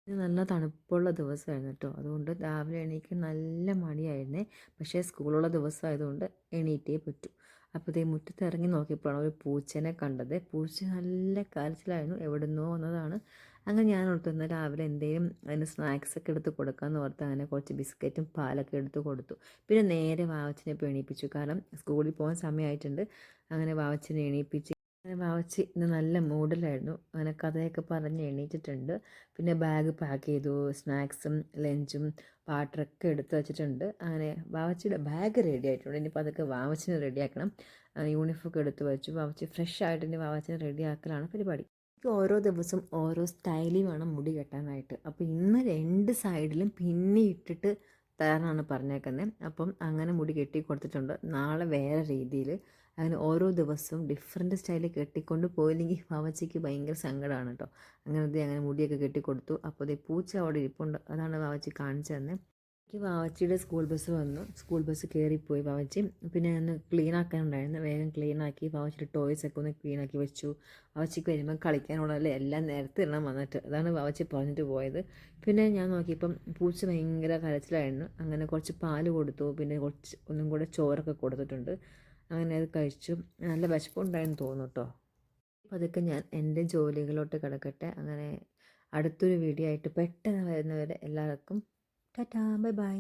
ഇത് നല്ല തണുപ്പുള്ള ദിവസമായിരുന്നു കേട്ടോ. അതുകൊണ്ട് രാവിലെ എണീക്കാൻ നല്ല മടിയായിരുന്നേ. പക്ഷേ സ്കൂളുള്ള ദിവസമായതുകൊണ്ട് എണീറ്റേ പറ്റൂ. അപ്പോൾ ഇതേ മുറ്റത്ത് ഇറങ്ങി നോക്കിയപ്പോഴാണ് ഒരു പൂച്ചേനെ കണ്ടത്. പൂച്ച നല്ല കരച്ചിലായിരുന്നു, എവിടുന്നോ വന്നതാണ്. അങ്ങനെ ഞാൻ ഓർത്തു എന്നാൽ രാവിലെ എന്തെങ്കിലും അതിന് സ്നാക്സൊക്കെ എടുത്ത് കൊടുക്കാമെന്ന് ഓർത്ത് അങ്ങനെ കുറച്ച് ബിസ്ക്കറ്റും പാലൊക്കെ എടുത്ത് കൊടുത്തു. പിന്നെ നേരെ വാവച്ചിനെ ഇപ്പോൾ എണീപ്പിച്ചു, കാരണം സ്കൂളിൽ പോകാൻ സമയമായിട്ടുണ്ട്. അങ്ങനെ വാവച്ചിനെ എണീപ്പിച്ച് അങ്ങനെ വാവച്ചി ഇന്ന് നല്ല മൂഡിലായിരുന്നു. അങ്ങനെ കഥയൊക്കെ പറഞ്ഞ് എണീറ്റിട്ടുണ്ട്. പിന്നെ ബാഗ് പാക്ക് ചെയ്തു, സ്നാക്സും ലഞ്ചും പാട്ടറൊക്കെ എടുത്ത് വെച്ചിട്ടുണ്ട്. അങ്ങനെ വാവച്ചിയുടെ ബാഗ് റെഡി ആയിട്ടുണ്ട്. ഇനിയിപ്പോൾ അതൊക്കെ വാവച്ചിനെ റെഡിയാക്കണം. യൂണിഫോമൊക്കെ എടുത്ത് വെച്ചു. വാവച്ചി ഫ്രഷ് ആയിട്ട് ഇനി വാവച്ചിനെ റെഡിയാക്കലാണ് പരിപാടി. എനിക്ക് ഓരോ ദിവസം ഓരോ സ്റ്റൈലിൽ വേണം മുടി കെട്ടാനായിട്ട്. അപ്പോൾ ഇന്ന് രണ്ട് സൈഡിലും പിന്നി ഇട്ടിട്ട് തരാനാണ് പറഞ്ഞേക്കുന്നത്. അപ്പം അങ്ങനെ മുടി കെട്ടി കൊടുത്തിട്ടുണ്ട്. നാളെ വേറെ രീതിയിൽ അങ്ങനെ ഓരോ ദിവസവും ഡിഫറെൻറ്റ് സ്റ്റൈലിൽ കെട്ടിക്കൊണ്ട് പോയില്ലെങ്കിൽ വാവച്ചിക്ക് ഭയങ്കര സങ്കടമാണ് കേട്ടോ. അങ്ങനെ മുടിയൊക്കെ കെട്ടിക്കൊടുത്തു. അപ്പോൾ ദേ പൂച്ച അവിടെ ഇരിപ്പുണ്ട്, അതാണ് വാവച്ചി കാണിച്ചു തന്നെ. എനിക്ക് വാവച്ചിയുടെ സ്കൂൾ ബസ് വന്നു. സ്കൂൾ ബസ് കയറിപ്പോയി വാവച്ചി. പിന്നെ ഒന്ന് ക്ലീൻ ആക്കാനുണ്ടായിരുന്നു, വേഗം ക്ലീൻ ആക്കി വാവച്ചിയുടെ ടോയ്സൊക്കെ ഒന്ന് ക്ലീൻ ആക്കി വെച്ചു. വാവച്ചിക്ക് വരുമ്പം കളിക്കാനുള്ളതല്ലേ എല്ലാം നേരത്തെ ഇടണം വന്നിട്ട്, അതാണ് വാവച്ചി പറഞ്ഞിട്ട് പോയത്. പിന്നെ ഞാൻ നോക്കിയപ്പം പൂച്ച ഭയങ്കര കരച്ചിലായിരുന്നു. അങ്ങനെ കുറച്ച് പാല് കൊടുത്തു, പിന്നെ കുറച്ച് ഒന്നും കൂടെ ചോറൊക്കെ കൊടുത്തിട്ടുണ്ട്. അങ്ങനെ അത് കഴിച്ചു. നല്ല വിശപ്പുണ്ടായെന്ന് തോന്നുന്നു കേട്ടോ. അപ്പോൾ അതൊക്കെ ഞാൻ എൻ്റെ ജോലികളോട്ട് കിടക്കട്ടെ. അങ്ങനെ അടുത്തൊരു വീഡിയോ ആയിട്ട് പെട്ടെന്ന് വരുന്നവരെ എല്ലാവർക്കും ടാറ്റാ, ബൈ ബൈ.